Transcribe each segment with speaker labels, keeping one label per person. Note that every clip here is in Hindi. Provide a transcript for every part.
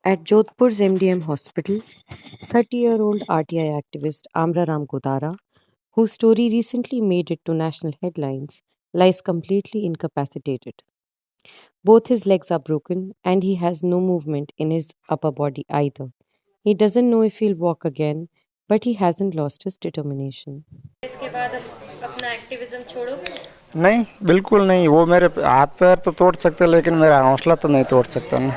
Speaker 1: At Jodhpur's MDM hospital, 30-year-old RTI activist Amra Ram Godara, whose story recently made it to national headlines, lies completely incapacitated. Both his legs are broken and he has no movement in his upper body either. He doesn't know if he'll walk again, but he hasn't lost his determination.
Speaker 2: इसके बाद अब अपना एक्टिविज्म छोड़ोगे?
Speaker 3: नहीं, बिल्कुल नहीं। वो मेरे हाथ पैर तो तोड़ सकते लेकिन मेरा हौसला तो नहीं तोड़ सकता ना।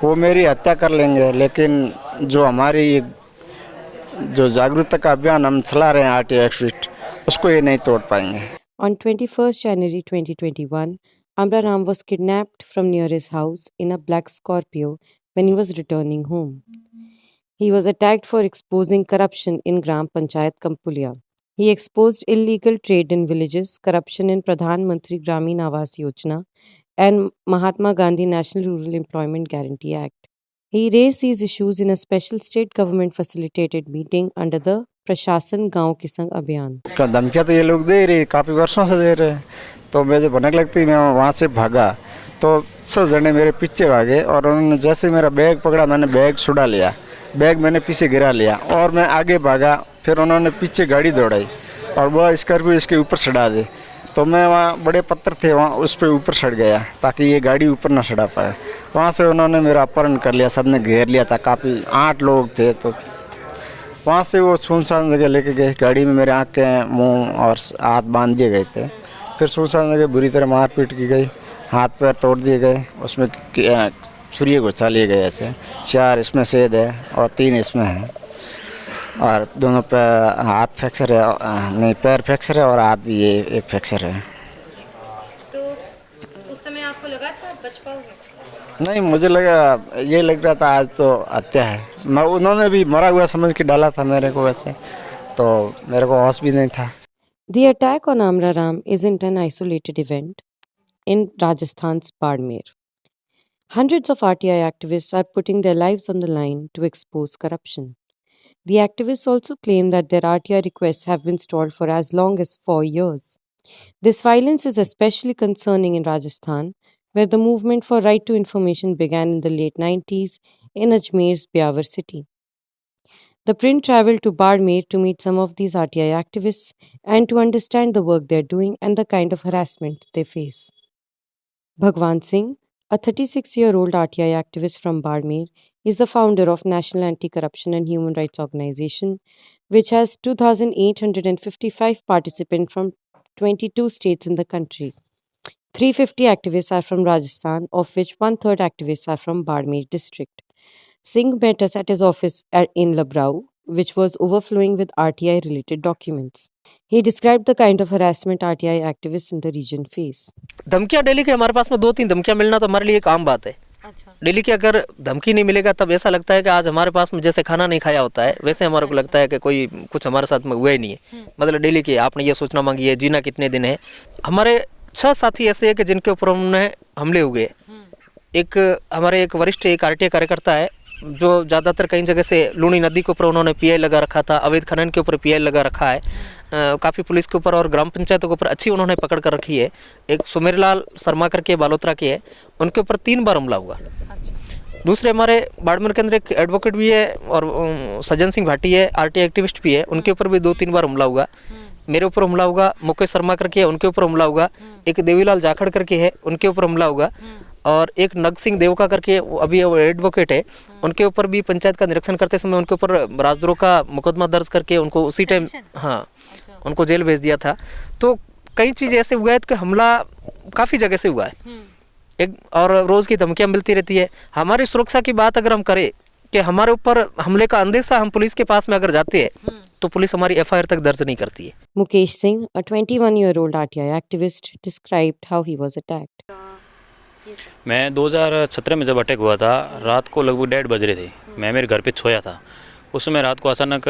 Speaker 3: वो मेरी हत्या कर लेंगे लेकिन जो हमारी ये जो जागरूकता का अभियान हम चला रहे हैं आरटीआई एक्टिविस्ट, उसको ये नहीं तोड़ पाएंगे।
Speaker 1: On 21st January 2021, Amra Ram was kidnapped from near his house in a black Scorpio when he was returning home. He was attacked for exposing corruption in Gram Panchayat Kampulia. He exposed illegal trade in villages, corruption in Pradhan Mantri Gramin Awas Yojana, and Mahatma Gandhi National Rural Employment Guarantee Act. He raised these issues in a special state government facilitated meeting under the Prashasan Gaon Ki Sang Abhiyan.
Speaker 3: धमकियाँ तो ये लोग दे रहे, काफ़ी वर्षों से दे रहे हैं। तो मुझे भनक लगती, मैं वहाँ से भागा तो 100 जने मेरे पीछे भागे और उन्होंने जैसे मेरा बैग पकड़ा, मैंने बैग छुड़ा लिया, बैग मैंने पीछे गिरा लिया और मैं आगे भागा। फिर उन्होंने पीछे गाड़ी दौड़ाई और वह स्कॉर्पियो इसके ऊपर चढ़ा दी। तो मैं वहाँ बड़े पत्थर थे, वहाँ उस पर ऊपर चढ़ गया ताकि ये गाड़ी ऊपर ना चढ़ा पाए। वहाँ से उन्होंने मेरा अपहरण कर लिया, सबने घेर लिया था, काफ़ी 8 लोग थे। तो वहाँ से वो सुनसान जगह लेके गए, गाड़ी में मेरे आँखें, मुँह और हाथ बांध दिए गए थे। फिर सुनसान जगह बुरी तरह मारपीट की गई, हाथ पैर तोड़ दिए गए, उसमें छुरी घुसा लिए गए ऐसे। 4 इसमें छेद है और 3 इसमें है और दोनों पैर हाथ फ्रैक्चर है, नहीं पैर फ्रैक्चर है और हाथ भी ये एक फ्रैक्चर है।
Speaker 2: तो उस समय आपको लगा था आप बच पाओगे?
Speaker 3: नहीं, मुझे लगा, ये लग रहा था आज तो हत्या है। मैं उन्होंने भी मरा हुआ समझ के डाला था मेरे को वैसे, तो मेरे को होश भी नहीं था।
Speaker 1: The attack on Amra Ram isn't an isolated event in Rajasthan's Bardmer. Hundreds of RTI activists are putting their lives on the line to expose corruption. The activists also claim that their RTI requests have been stalled for as long as 4 years. This violence is especially concerning in Rajasthan, where the movement for right to information began in the late 90s in Ajmer's Byawar city. The print traveled to Bardmer to meet some of these RTI activists and to understand the work they're doing and the kind of harassment they face. Bhagwan Singh, a 36-year-old RTI activist from Bardmer, is the founder of National Anti-Corruption and Human Rights Organization, which has 2,855 participants from 22 states in the country. 350 activists are from Rajasthan, of which one-third activists are from Bardmer district. Singh met us at his office in Labrau, which was overflowing with RTI-related documents. He described the kind of harassment RTI activists in the region face.
Speaker 4: धमकियाँ डेली के हमारे पास में 2-3 धमकियाँ मिलना तो हमारे लिए एक आम बात है।
Speaker 2: अच्छा।
Speaker 4: डेली की अगर धमकी नहीं मिलेगा तब ऐसा लगता है कि आज हमारे पास में जैसे खाना नहीं खाया होता है, वैसे हमारे को लगता है कि कोई कुछ हमारे साथ में हुआ ही नहीं है। मतलब डेली की आपने ये सूचना मांगी है, जीना कितने दिन है। हमारे 6 साथी ऐसे हैं कि जिनके ऊपर उन्होंने हमले हुए। एक हमारे एक वरिष्ठ एक आरटीआई कार्यकर्ता है जो ज़्यादातर कई जगह से लूणी नदी के ऊपर उन्होंने पीआई लगा रखा था, अवैध खनन के ऊपर पीआई लगा रखा है। काफ़ी पुलिस के ऊपर और ग्राम पंचायतों के ऊपर अच्छी उन्होंने पकड़ कर रखी है। एक सुमेरलाल शर्मा करके बालोतरा के है, उनके ऊपर 3 बार हमला हुआ। दूसरे हमारे बाड़मेर के अंदर एक एडवोकेट भी है और सज्जन सिंह भाटी है, आरटीआई एक्टिविस्ट भी है, उनके ऊपर भी 2-3 बार हमला हुआ। मेरे ऊपर हमला होगा, मुकेश शर्मा करके है, उनके ऊपर हमला होगा। एक देवीलाल जाखड़ करके है, उनके ऊपर हमला होगा। और एक नग सिंह देवका करके अभी वो एडवोकेट है, उनके ऊपर भी पंचायत का निरीक्षण करते समय उनके ऊपर राजद्रोह का मुकदमा दर्ज करके उनको उसी टाइम उनको जेल भेज दिया था। तो कई चीज़ ऐसे हुआ है कि हमला काफ़ी जगह से हुआ है एक, और रोज़ की धमकियाँ मिलती रहती है। हमारी सुरक्षा की बात अगर हम करें कि हमारे ऊपर हमले का अंदेशा हम पुलिस के पास में अगर जाते हैं तो पुलिस हमारी एफआईआर तक दर्ज नहीं करती है।
Speaker 1: Mukesh Singh, a 21-year-old RTI activist, described how he was attacked.
Speaker 5: मैं 2017 में जब अटैक हुआ था, रात को लगभग 1:30 बज रहे थे। मैं मेरे घर पे सोया था। उस समय रात को अचानक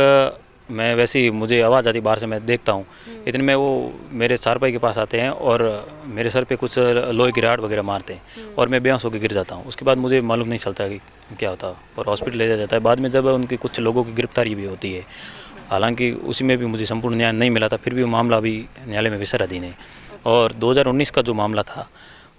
Speaker 5: मैं वैसे ही मुझे आवाज़ आती बाहर से, मैं देखता हूँ इतने में वो मेरे चारपाई के पास आते हैं और मेरे सर पे कुछ लोहे की राड वगैरह मारते हैं और मैं बेहोश होकर गिर जाता हूँ। उसके बाद मुझे मालूम नहीं चलता कि क्या होता और हॉस्पिटल ले जाया जाता है। बाद में जब उनकी कुछ लोगों की गिरफ्तारी भी होती है, हालांकि उसी में भी मुझे संपूर्ण न्याय नहीं मिला था, फिर भी वो मामला अभी न्यायालय में विचाराधीन है। और 2019 का जो मामला था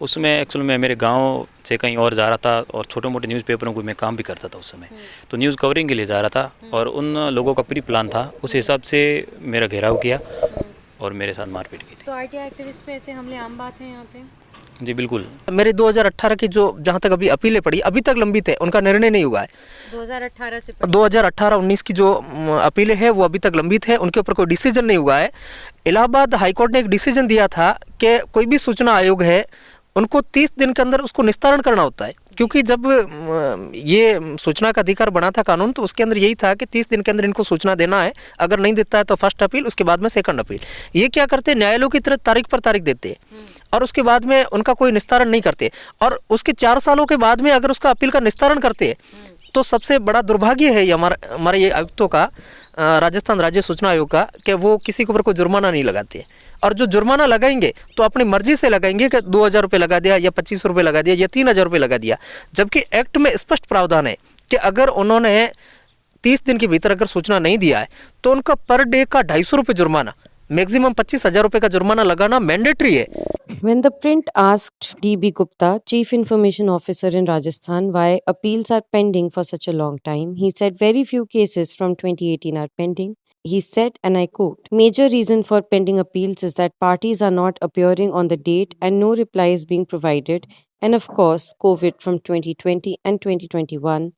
Speaker 5: उसमें एक्चुअली मैं मेरे गांव से कहीं और जा रहा था और छोटे मोटे न्यूज़पेपरों को मैं काम भी करता था उस समय, तो न्यूज़ कवरिंग के लिए जा रहा था और उन लोगों का प्री प्लान था, उस हिसाब से मेरा घेराव किया और मेरे साथ मारपीट की
Speaker 2: तो आरटीआई एक्टिविस्ट पे ऐसे हमले आम बात हैं यहाँ पे?
Speaker 5: थी। जी बिल्कुल।
Speaker 4: मेरे 2018 की जो जहाँ तक अभी अपीलें पड़ी अभी तक लंबित है, उनका निर्णय नहीं हुआ है।
Speaker 2: 2018 से
Speaker 4: 2018-19 की जो अपीलें हैं वो अभी तक लंबित है, उनके ऊपर कोई डिसीजन नहीं हुआ है। इलाहाबाद हाईकोर्ट ने एक डिसीजन दिया था कि कोई भी सूचना आयोग है उनको 30 दिन के अंदर उसको निस्तारण करना होता है, क्योंकि जब ये सूचना का अधिकार बना था कानून तो उसके अंदर यही था कि 30 दिन के अंदर इनको सूचना देना है, अगर नहीं देता है तो फर्स्ट अपील, उसके बाद में सेकंड अपील। ये क्या करते हैं, न्यायालयों की तरह तारीख पर तारीख देते हैं और उसके बाद में उनका कोई निस्तारण नहीं करते, और उसके 4 सालों के बाद में अगर उसका अपील का निस्तारण करते हैं तो सबसे बड़ा दुर्भाग्य है ये हमारे ये आयुक्तों का, राजस्थान राज्य सूचना आयोग का, कि वो किसी के ऊपर कोई जुर्माना नहीं लगाते, और जो जुर्माना लगाएंगे तो अपनी मर्जी से लगाएंगे कि 2,000 रुपये लगा दिया या 25 रुपये लगा दिया या 3,000 रुपये लगा दिया, जबकि एक्ट में स्पष्ट प्रावधान है कि अगर उन्होंने 30 दिन के भीतर अगर सूचना नहीं दिया है तो उनका पर डे का 250 रुपये जुर्माना, मैक्सिमम 25,000 रुपये का जुर्माना लगाना मैंडेटरी है।
Speaker 1: When the print asked D.B. Gupta, Chief Information Officer in Rajasthan, why appeals are pending for such a long time, he said very few cases from 2018 are pending. He said, and I quote, "Major reason for pending appeals is that parties are not appearing on the date and no reply is being provided, and of course, COVID from 2020 and 2021,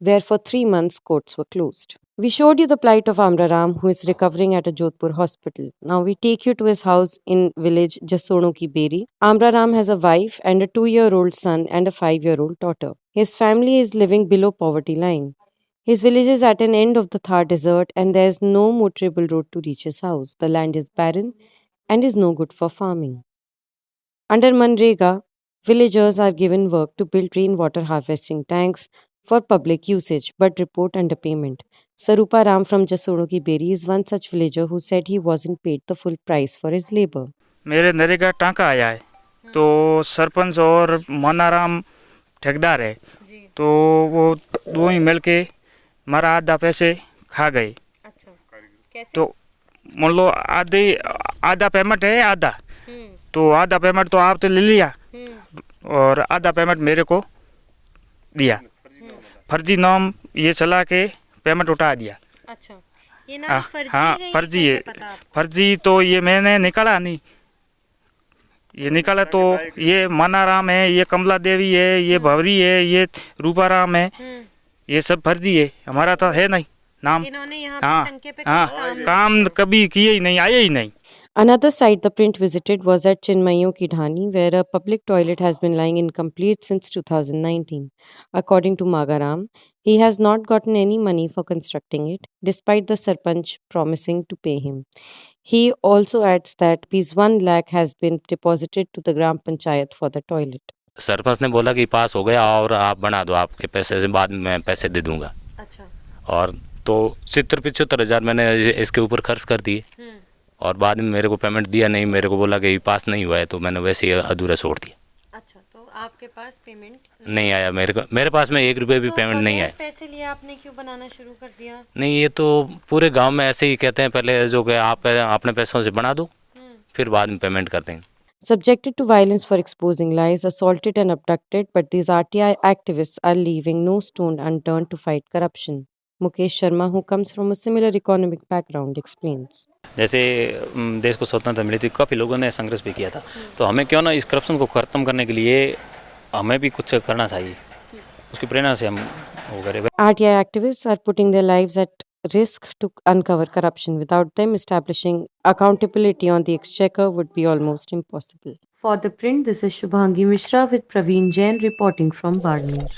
Speaker 1: where for 3 months courts were closed." We showed you the plight of Amraram, who is recovering at a Jodhpur hospital. Now we take you to his house in village Jasono Ki Beri. Amraram has a wife and a 2-year-old son and a 5-year-old daughter. His family is living below poverty line. His village is at an end of the Thar desert and there is no motorable road to reach his house. The land is barren and is no good for farming. Under Manrega, villagers are given work to build rainwater harvesting tanks for public usage but report underpayment. Sarupa Ram from Jasono Ki Beri is one such villager who said he wasn't paid the full price for his labor.
Speaker 6: मेरे नरेगा टांका आया है, तो सरपंच और मनाराम ठेकेदार है, तो वो दोनों ही मिल के हमारा आधा पैसे खा गए।
Speaker 2: अच्छा, कैसे?
Speaker 6: तो मान लो आधा पेमेंट है, आधा तो आधा पेमेंट तो आप तो ले लिया और आधा पेमेंट मेरे को दिया, फर्जी नाम ये चला के पेमेंट उठा दिया।
Speaker 2: अच्छा, ये नाम फर्जी
Speaker 6: हाँ
Speaker 2: है, ये
Speaker 6: फर्जी
Speaker 2: कैसे
Speaker 6: है,
Speaker 2: पता आपको?
Speaker 6: फर्जी तो ये मैंने निकाला नहीं, ये निकाला तो ये मनाराम है, ये कमला देवी है, ये भवरी है, ये रूपाराम है, ये सब फर्जी है, हमारा तो है नहीं नाम।
Speaker 2: इन्होंने यहाँ
Speaker 6: हाँ
Speaker 2: पे टंके पे
Speaker 6: हाँ
Speaker 2: कोई
Speaker 6: काम कभी किए ही नहीं, आए ही नहीं।
Speaker 1: Another site the print visited was at Chinmayo Ki Dhani, where a public toilet has been lying incomplete since 2019. According to Magaram, he has not gotten any money for constructing it, despite the Sarpanch promising to pay him. He also adds that ₹1 lakh has been deposited to the Gram Panchayat for the toilet.
Speaker 7: Sarpanch ने बोला कि पास हो गया और आप बना दो, आपके पैसे से बाद में मैं पैसे दे दूंगा।
Speaker 2: अच्छा,
Speaker 7: और तो 70-75 हज़ार मैंने इसके ऊपर खर्च कर दिए और बाद में मेरे को पेमेंट दिया नहीं, मेरे को बोला कि पास नहीं हुआ है, तो मैंने वैसे ही अधूरा छोड़ दिया।
Speaker 2: अच्छा, तो आपके पास पेमेंट
Speaker 7: नहीं आया, मेरे पास में 1 रुपये भी
Speaker 2: तो
Speaker 7: पेमेंट नहीं
Speaker 2: बगैर
Speaker 7: आया।
Speaker 2: पैसे लिए आपने क्यों बनाना शुरू कर दिया?
Speaker 7: नहीं, ये तो पूरे गांव में ऐसे ही कहते हैं, पहले जो कि आप अपने पैसों से बना दो फिर बाद में पेमेंट कर देंगे।
Speaker 1: Subjected to violence for exposing lies, assaulted and abducted, but these RTI activists are leaving no stone unturned to fight corruption. Mukesh Sharma, who comes from a similar economic background, explains.
Speaker 5: जैसे देश को स्वतंत्रता मिली थी, काफ़ी लोगों ने संघर्ष भी किया था, तो हमें क्यों ना इस करप्शन को ख़त्म करने के लिए हमें भी कुछ करना चाहिए, उसकी प्रेरणा से हम वो करें।
Speaker 1: RTI activists are putting their lives at risk to uncover corruption. Without them, establishing accountability on the exchequer would be almost impossible. For the print, this is Shubhangi Mishra with Praveen Jain reporting from Barmer.